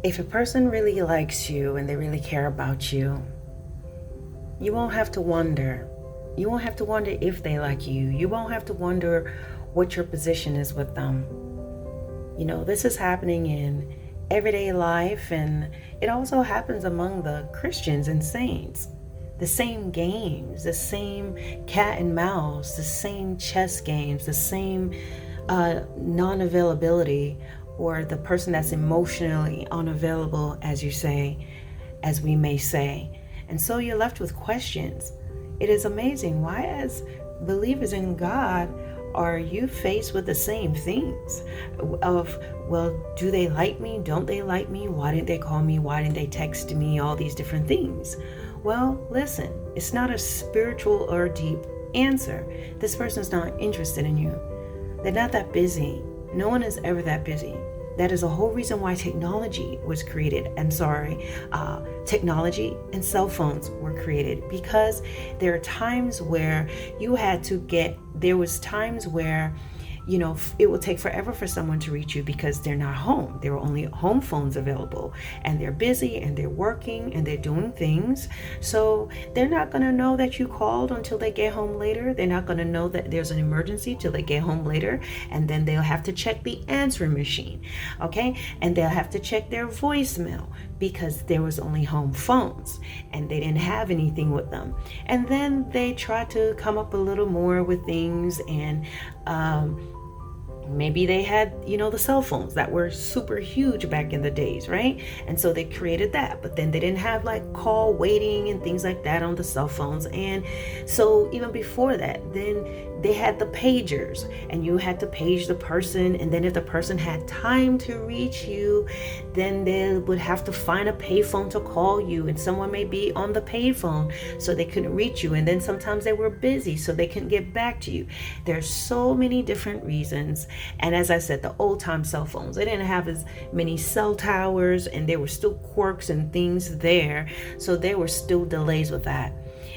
If a person really likes you and they really care about you, you won't have to wonder. You won't have to wonder if they like you. You won't have to wonder what your position is with them. This is happening in everyday life, and it also happens among the Christians and saints. The same games, the same cat and mouse, the same chess games, the same non-availability, or the person that's emotionally unavailable, as we may say. And so you're left with questions. It is amazing. Why, as believers in God, are you faced with the same things of, well, do they like me? Don't they like me? Why didn't they call me? Why didn't they text me? All these different things. Well, listen, it's not a spiritual or deep answer. This person's not interested in you. They're not that busy. No one is ever that busy. That is a whole reason why technology was created. Technology and cell phones were created, because there are times where there was times where it will take forever for someone to reach you because they're not home. There are only home phones available, and they're busy and they're working and they're doing things. So they're not going to know that you called until they get home later. They're not going to know that there's an emergency till they get home later. And then they'll have to check the answering machine. Okay. And they'll have to check their voicemail because there was only home phones and they didn't have anything with them. And then they try to come up a little more with things, and maybe they had, the cell phones that were super huge back in the days, right? And so they created that, but then they didn't have like call waiting and things like that on the cell phones. And so even before that, then they had the pagers, and you had to page the person. And then if the person had time to reach you, then they would have to find a payphone to call you, and someone may be on the payphone, so they couldn't reach you. And then sometimes they were busy, so they couldn't get back to you. There's so many different reasons. And as I said, the old time cell phones, they didn't have as many cell towers, and there were still quirks and things there. So there were still delays with that.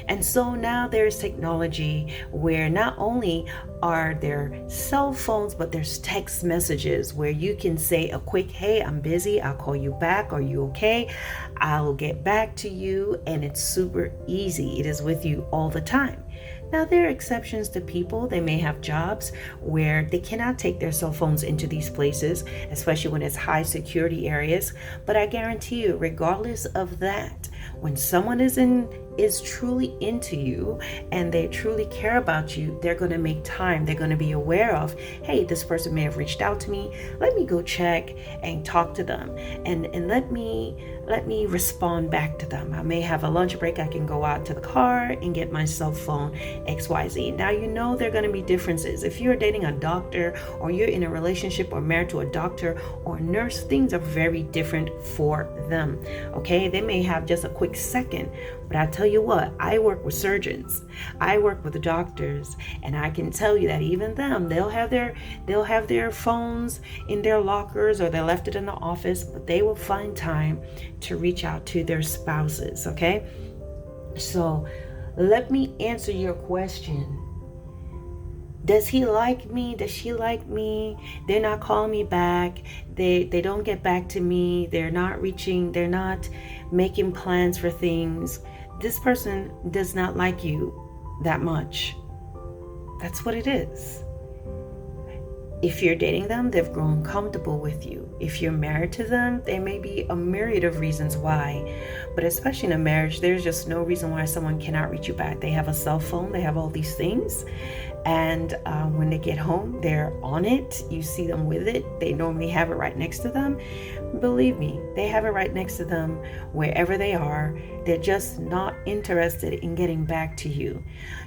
And so now there's technology where not only are there cell phones, but there's text messages where you can say a quick, hey, I'm busy, I'll call you back. Are you okay? I'll get back to you. And it's super easy. It is with you all the time. Now, there are exceptions to people. They may have jobs where they cannot take their cell phones into these places, especially when it's high security areas. But I guarantee you, regardless of that, when someone is truly into you and they truly care about you, they're going to make time. They're going to be aware of, hey, this person may have reached out to me. Let me go check and talk to them, and let me respond back to them. I may have a lunch break. I can go out to the car and get my cell phone XYZ. Now, there are going to be differences. If you're dating a doctor, or you're in a relationship or married to a doctor or a nurse, things are very different for them. Okay, they may have just a quick second, but I tell you what, I work with surgeons, I work with doctors, and I can tell you that even them, they'll have their phones in their lockers, or they left it in the office, but they will find time to reach out to their spouses. Okay, so let me answer your question. Does he like me? Does she like me? They're not calling me back. They don't get back to me. They're not reaching. They're not making plans for things. This person does not like you that much. That's what it is. If you're dating them, they've grown comfortable with you. If you're married to them, there may be a myriad of reasons why. But especially in a marriage, there's just no reason why someone cannot reach you back. They have a cell phone. They have all these things. And when they get home, they're on it. You see them with it. They normally have it right next to them. Believe me, they have it right next to them wherever they are. They're just not interested in getting back to you.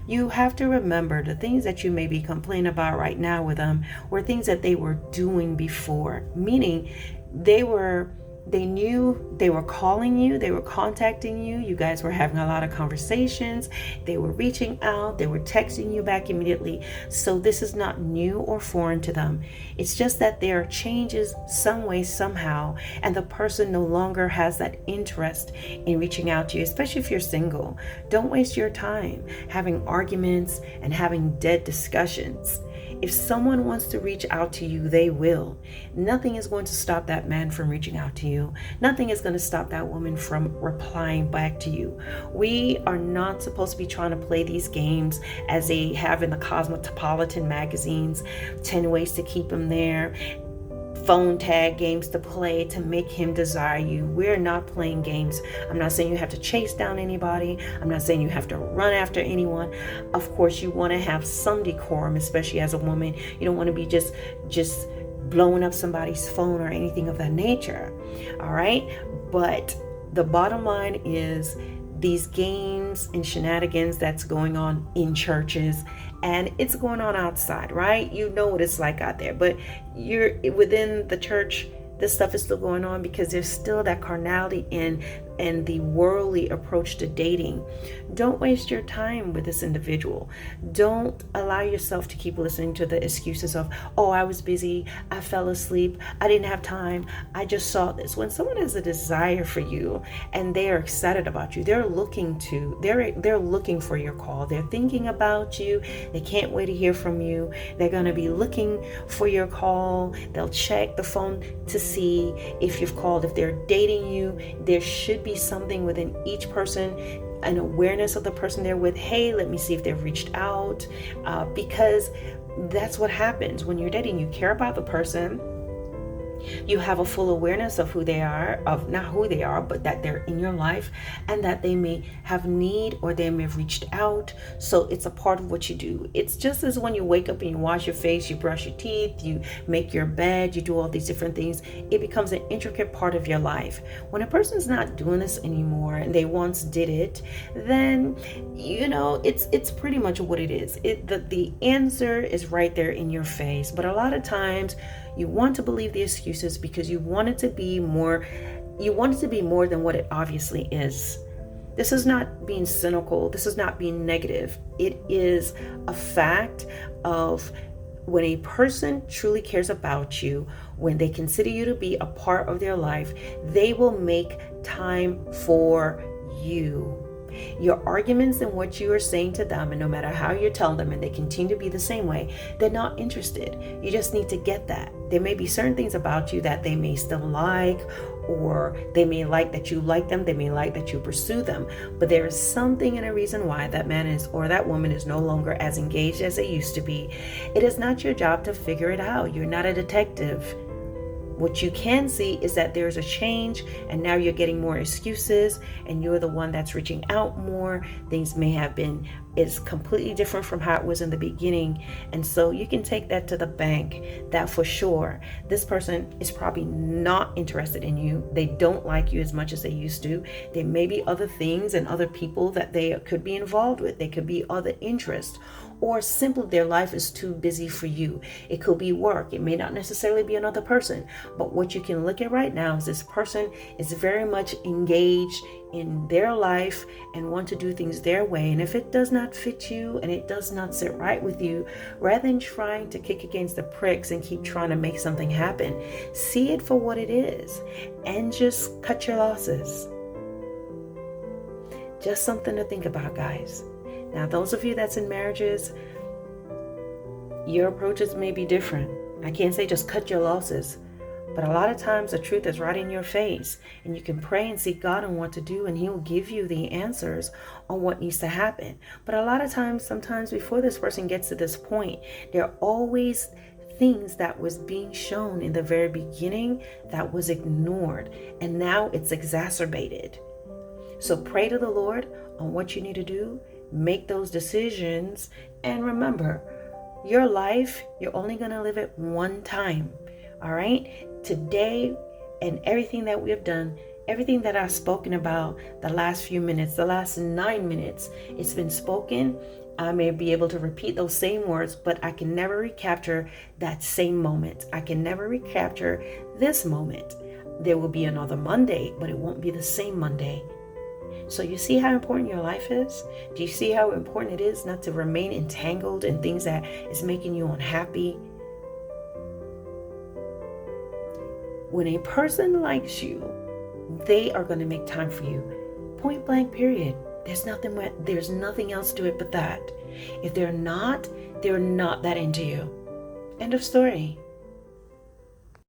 You have to remember the things that you may be complaining about right now with them were things that they were doing before, meaning they knew they were calling you, they were contacting you, you guys were having a lot of conversations, they were reaching out, they were texting you back immediately. So this is not new or foreign to them. It's just that there are changes some way, somehow, and the person no longer has that interest in reaching out to you, especially if you're single. Don't waste your time having arguments and having dead discussions. If someone wants to reach out to you, they will. Nothing is going to stop that man from reaching out to you. Nothing is going to stop that woman from replying back to you. We are not supposed to be trying to play these games as they have in the Cosmopolitan magazines, 10 ways to keep him there, phone tag games to play to make him desire you. We're not playing games. I'm not saying you have to chase down anybody. I'm not saying you have to run after anyone. Of course, you want to have some decorum, especially as a woman. You don't want to be just blowing up somebody's phone or anything of that nature. All right? But the bottom line is these games and shenanigans that's going on in churches, and it's going on outside, right? You know what it's like out there, but you're within the church. This stuff is still going on because there's still that carnality and the worldly approach to dating. Don't waste your time with this individual. Don't allow yourself to keep listening to the excuses of, oh, I was busy, I fell asleep, I didn't have time, I just saw this. When someone has a desire for you and they are excited about you, they're looking for your call. They're thinking about you. They can't wait to hear from you. They're going to be looking for your call. They'll check the phone to see if you've called. If they're dating you, there should be something within each person, an awareness of the person they're with. Hey, let me see if they've reached out, because that's what happens when you're dating. You care about the person. You have a full awareness of who they are, of not who they are, but that they're in your life and that they may have need or they may have reached out. So it's a part of what you do. It's just as when you wake up and you wash your face, you brush your teeth, you make your bed, you do all these different things. It becomes an intricate part of your life. When a person's not doing this anymore and they once did it, then it's pretty much what it is. The answer is right there in your face. But a lot of times you want to believe the excuses because you want it to be more than what it obviously is. This is not being cynical. This is not being negative. It is a fact of when a person truly cares about you, when they consider you to be a part of their life, they will make time for you. Your arguments and what you are saying to them, and no matter how you're telling them and they continue to be the same way, they're not interested. You just need to get that. There may be certain things about you that they may still like, or they may like that you like them, they may like that you pursue them, but there is something and a reason why that man is or that woman is no longer as engaged as they used to be. It is not your job to figure it out. You're not a detective. What you can see is that there's a change, and now you're getting more excuses, and you're the one that's reaching out more. Things may have been is completely different from how it was in the beginning. And so you can take that to the bank that for sure this person is probably not interested in you. They don't like you as much as they used to. There may be other things and other people that they could be involved with. They could be other interests, or simply their life is too busy for you. It could be work. It may not necessarily be another person. But what you can look at right now is this person is very much engaged in their life and want to do things their way. And if it does not fit you and it does not sit right with you, rather than trying to kick against the pricks and keep trying to make something happen, see it for what it is and just cut your losses. Just something to think about, guys. Now, those of you that's in marriages, your approaches may be different. I can't say just cut your losses, but a lot of times the truth is right in your face, and you can pray and seek God on what to do, and He'll give you the answers on what needs to happen. But a lot of times, sometimes before this person gets to this point, there are always things that was being shown in the very beginning that was ignored, and now it's exacerbated. So pray to the Lord on what you need to do. Make those decisions, and remember, your life, you're only going to live it one time. All right? Today, and everything that we have done, everything that I've spoken about the last few minutes, the last 9 minutes, it's been spoken. I may be able to repeat those same words, but I can never recapture that same moment. I can never recapture this moment. There will be another Monday, but it won't be the same Monday. So you see how important your life is? Do you see how important it is not to remain entangled in things that is making you unhappy? When a person likes you, they are going to make time for you. Point blank, period. There's nothing else to it but that. If they're not that into you. End of story.